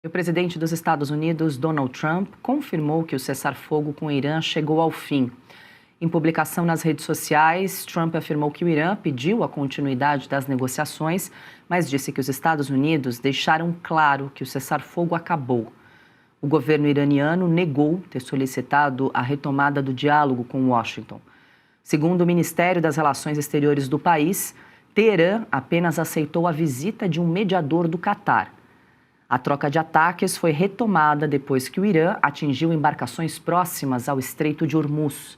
O presidente dos Estados Unidos, Donald Trump, confirmou que o cessar-fogo com o Irã chegou ao fim. Em publicação nas redes sociais, Trump afirmou que o Irã pediu a continuidade das negociações, mas disse que os Estados Unidos deixaram claro que o cessar-fogo acabou. O governo iraniano negou ter solicitado a retomada do diálogo com Washington. Segundo o Ministério das Relações Exteriores do país, Teherã apenas aceitou a visita de um mediador do Catar. A troca de ataques foi retomada depois que o Irã atingiu embarcações próximas ao Estreito de Hormuz.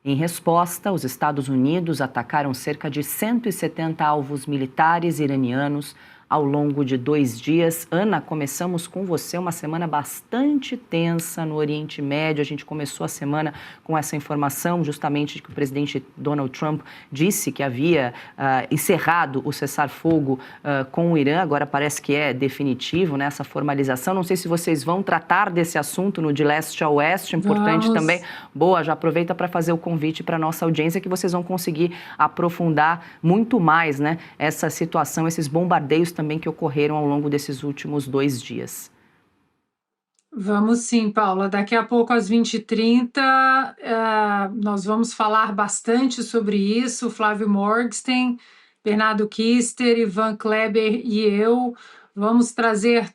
Em resposta, os Estados Unidos atacaram cerca de 170 alvos militares iranianos ao longo de 2 dias. Ana, começamos com você uma semana bastante tensa no Oriente Médio. A gente começou a semana com essa informação justamente de que o presidente Donald Trump disse que havia encerrado o cessar-fogo com o Irã. Agora parece que é definitivo, né, essa formalização. Não sei se vocês vão tratar desse assunto no De Leste a Oeste. Importante também. Boa, já aproveita para fazer o convite para a nossa audiência que vocês vão conseguir aprofundar muito mais, né, essa situação, esses bombardeios também que ocorreram ao longo desses últimos 2 dias. Vamos sim, Paula. Daqui a pouco, às 20h30, nós vamos falar bastante sobre isso. Flávio Morgenstern, Bernardo Kister, Ivan Kleber e eu vamos trazer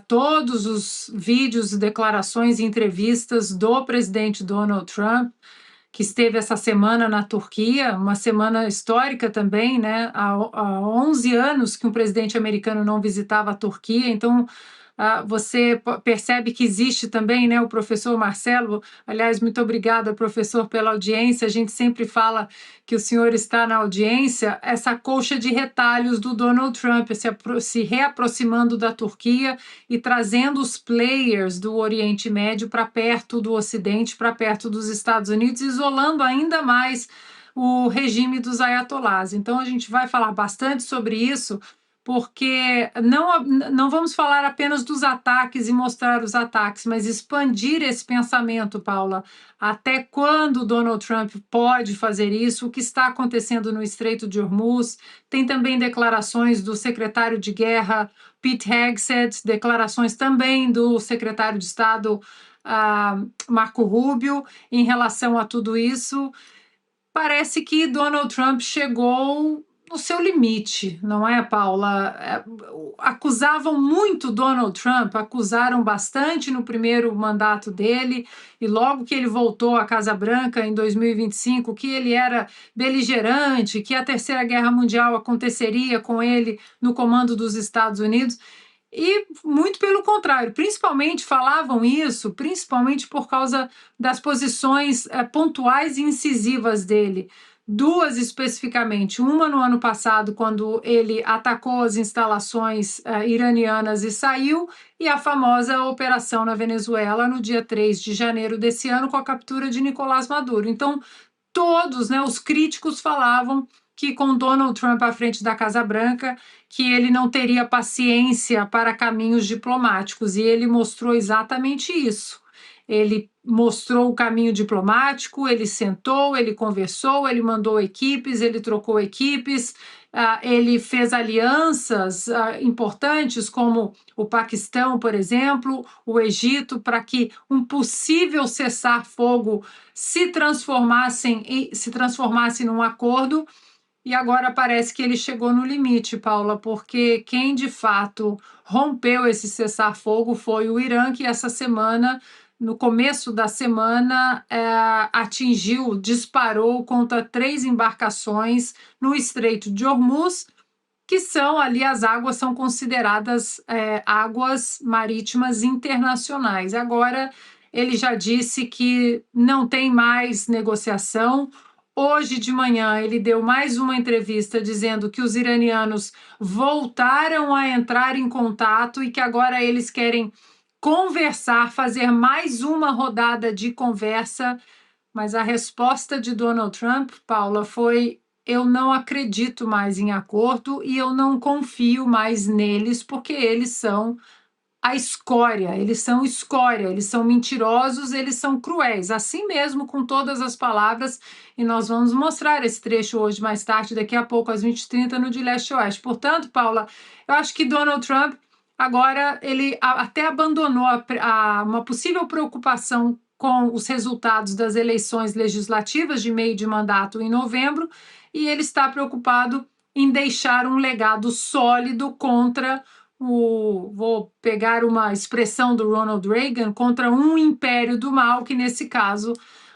todos os vídeos, declarações e entrevistas do presidente Donald Trump, que esteve essa semana na Turquia, uma semana histórica também, né? Há 11 anos que um presidente americano não visitava a Turquia, então você percebe que existe também, né, o professor Marcelo. Aliás, muito obrigada, professor, pela audiência. A gente sempre fala que o senhor está na audiência, essa colcha de retalhos do Donald Trump, se reaproximando da Turquia e trazendo os players do Oriente Médio para perto do Ocidente, para perto dos Estados Unidos, isolando ainda mais o regime dos ayatolás. Então, a gente vai falar bastante sobre isso, porque não vamos falar apenas dos ataques e mostrar os ataques, mas expandir esse pensamento, Paula. Até quando Donald Trump pode fazer isso? O que está acontecendo no Estreito de Hormuz? Tem também declarações do secretário de Guerra, Pete Hegseth, declarações também do secretário de Estado, Marco Rubio, em relação a tudo isso. Parece que Donald Trump chegou no seu limite, não é, Paula? Acusavam muito Donald Trump, acusaram bastante no primeiro mandato dele, e logo que ele voltou à Casa Branca em 2025, que ele era beligerante, que a Terceira Guerra Mundial aconteceria com ele no comando dos Estados Unidos. E muito pelo contrário, principalmente falavam isso, principalmente por causa das posições pontuais e incisivas dele. 2 especificamente, uma no ano passado, quando ele atacou as instalações iranianas e saiu, e a famosa operação na Venezuela no dia 3 de janeiro desse ano, com a captura de Nicolás Maduro. Então, todos, né, os críticos falavam que com Donald Trump à frente da Casa Branca, que ele não teria paciência para caminhos diplomáticos, e ele mostrou exatamente isso. Ele mostrou o caminho diplomático, ele sentou, ele conversou, ele mandou equipes, ele trocou equipes, ele fez alianças importantes, como o Paquistão, por exemplo, o Egito, para que um possível cessar-fogo se transformasse num acordo. E agora parece que ele chegou no limite, Paula, porque quem de fato rompeu esse cessar-fogo foi o Irã, que essa semana, no começo da semana, disparou contra 3 embarcações no Estreito de Hormuz, que são ali, as águas são consideradas águas marítimas internacionais. Agora, ele já disse que não tem mais negociação. Hoje de manhã, ele deu mais uma entrevista dizendo que os iranianos voltaram a entrar em contato e que agora eles querem conversar, fazer mais uma rodada de conversa. Mas a resposta de Donald Trump, Paula, foi: eu não acredito mais em acordo e eu não confio mais neles, porque eles são a escória, eles são mentirosos, eles são cruéis, assim mesmo, com todas as palavras, e nós vamos mostrar esse trecho hoje, mais tarde, daqui a pouco, às 20h30, no De Leste a Oeste. Portanto, Paula, eu acho que Donald Trump agora ele até abandonou uma possível preocupação com os resultados das eleições legislativas de meio de mandato em novembro, e ele está preocupado em deixar um legado sólido contra vou pegar uma expressão do Ronald Reagan, contra um império do mal, que nesse caso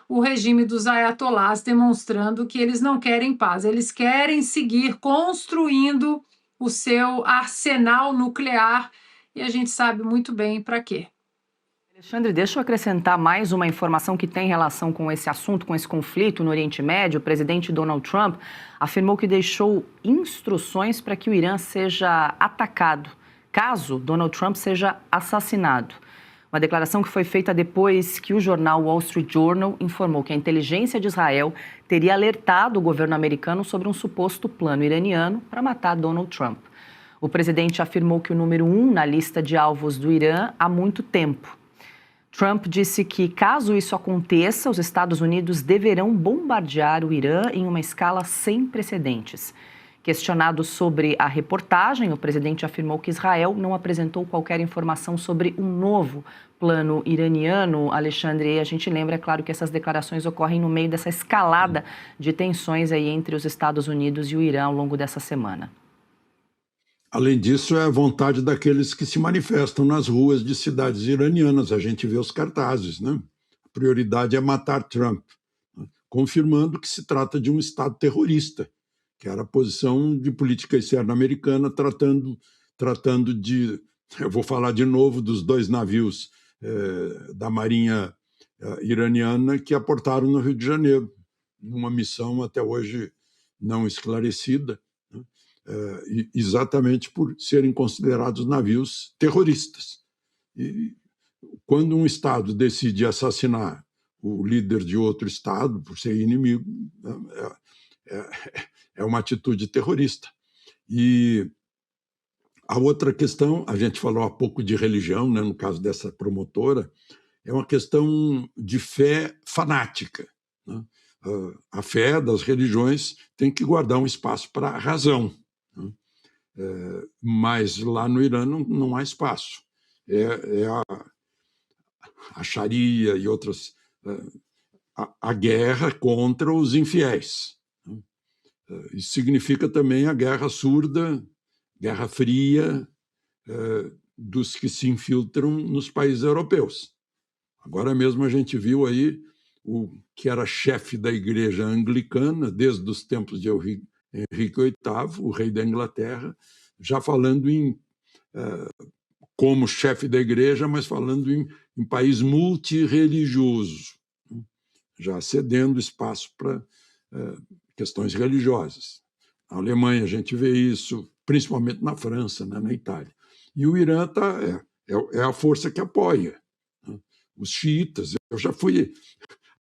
o regime dos ayatolás, demonstrando que eles não querem paz, eles querem seguir construindo o seu arsenal nuclear, e a gente sabe muito bem para quê. Alexandre, deixa eu acrescentar mais uma informação que tem relação com esse assunto, com esse conflito no Oriente Médio. O presidente Donald Trump afirmou que deixou instruções para que o Irã seja atacado, caso Donald Trump seja assassinado. Uma declaração que foi feita depois que o jornal Wall Street Journal informou que a inteligência de Israel teria alertado o governo americano sobre um suposto plano iraniano para matar Donald Trump. O presidente afirmou que o número 1 na lista de alvos do Irã há muito tempo. Trump disse que, caso isso aconteça, os Estados Unidos deverão bombardear o Irã em uma escala sem precedentes. Questionado sobre a reportagem, o presidente afirmou que Israel não apresentou qualquer informação sobre um novo plano iraniano. Alexandre, a gente lembra, é claro, que essas declarações ocorrem no meio dessa escalada de tensões aí entre os Estados Unidos e o Irã ao longo dessa semana. Além disso, é a vontade daqueles que se manifestam nas ruas de cidades iranianas. A gente vê os cartazes, né? A prioridade é matar Trump, confirmando que se trata de um Estado terrorista, que era a posição de política externa americana, tratando de... Eu vou falar de novo dos 2 navios da Marinha iraniana que aportaram no Rio de Janeiro, numa missão até hoje não esclarecida, exatamente por serem considerados navios terroristas. E quando um Estado decide assassinar o líder de outro Estado por ser inimigo, é uma atitude terrorista. E a outra questão, a gente falou há pouco de religião, né, no caso dessa promotora, é uma questão de fé fanática, né? A fé das religiões tem que guardar um espaço para a razão, né? Mas lá no Irã não há espaço. A Sharia e outras... a guerra contra os infiéis. Isso significa também a guerra surda, guerra fria, dos que se infiltram nos países europeus. Agora mesmo a gente viu aí o que era chefe da igreja anglicana, desde os tempos de Henrique VIII, o rei da Inglaterra, já falando como chefe da igreja, mas falando em país multirreligioso, já cedendo espaço para questões religiosas. Na Alemanha a gente vê isso, principalmente na França, né, na Itália. E o Irã é a força que apoia, né? Os xiitas. Eu já fui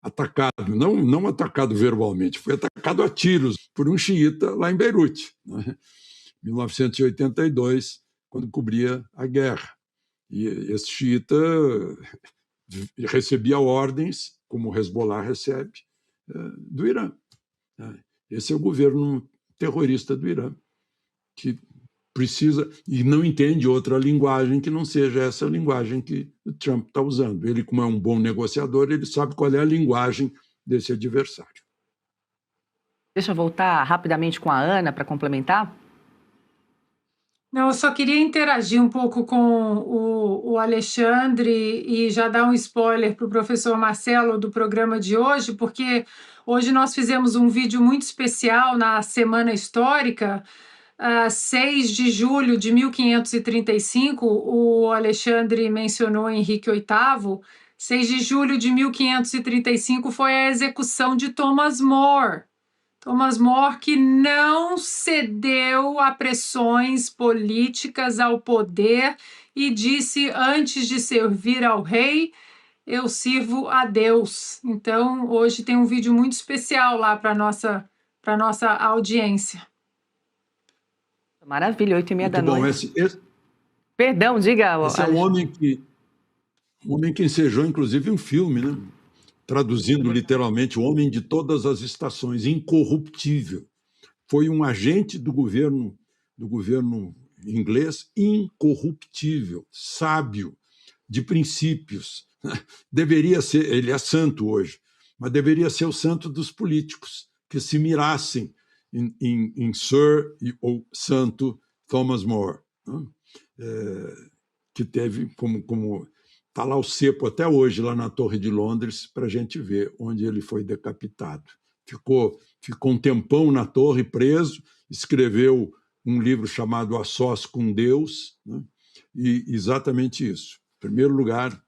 atacado, não atacado verbalmente, fui atacado a tiros por um xiita lá em Beirute, né, em 1982, quando cobria a guerra. E esse xiita recebia ordens, como o Hezbollah recebe, do Irã. Esse é o governo terrorista do Irã, que precisa e não entende outra linguagem que não seja essa linguagem que o Trump está usando. Ele, como é um bom negociador, ele sabe qual é a linguagem desse adversário. Deixa eu voltar rapidamente com a Ana para complementar. Não, eu só queria interagir um pouco com o Alexandre e já dar um spoiler para o professor Marcelo do programa de hoje, porque hoje nós fizemos um vídeo muito especial na Semana Histórica, 6 de julho de 1535, o Alexandre mencionou Henrique VIII, 6 de julho de 1535 foi a execução de Thomas More. Thomas More, que não cedeu a pressões políticas ao poder e disse, antes de servir ao rei, eu sirvo a Deus. Então, hoje tem um vídeo muito especial lá para a nossa audiência. Maravilha, 8h30 da noite. Bom, Perdão, diga. Esse é um homem que ensejou, inclusive, um filme, né? Traduzindo literalmente, o homem de todas as estações, incorruptível. Foi um agente do governo em inglês, incorruptível, sábio, de princípios. Deveria ser, ele é santo hoje, mas deveria ser o santo dos políticos, que se mirassem em Sir ou Santo Thomas More, né? Que teve como está lá o cepo até hoje, lá na Torre de Londres, para a gente ver onde ele foi decapitado. Ficou um tempão na torre, preso, escreveu um livro chamado A Sós com Deus, né? E exatamente isso. Em primeiro lugar,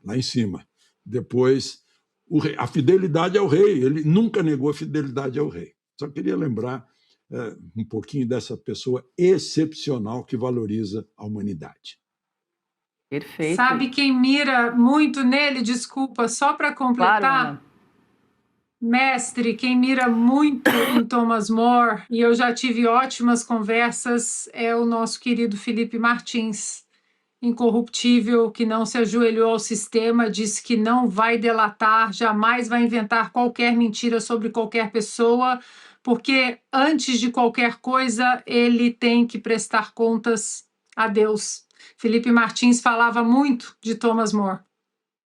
lá em cima. Depois, a fidelidade ao rei. Ele nunca negou a fidelidade ao rei. Só queria lembrar um pouquinho dessa pessoa excepcional que valoriza a humanidade. Perfeito. Sabe quem mira muito nele? Desculpa, só para completar. Claro, Ana. Mestre, quem mira muito em Thomas More, e eu já tive ótimas conversas, é o nosso querido Felipe Martins, incorruptível, que não se ajoelhou ao sistema, disse que não vai delatar, jamais vai inventar qualquer mentira sobre qualquer pessoa, porque antes de qualquer coisa ele tem que prestar contas a Deus. Felipe Martins falava muito de Thomas More.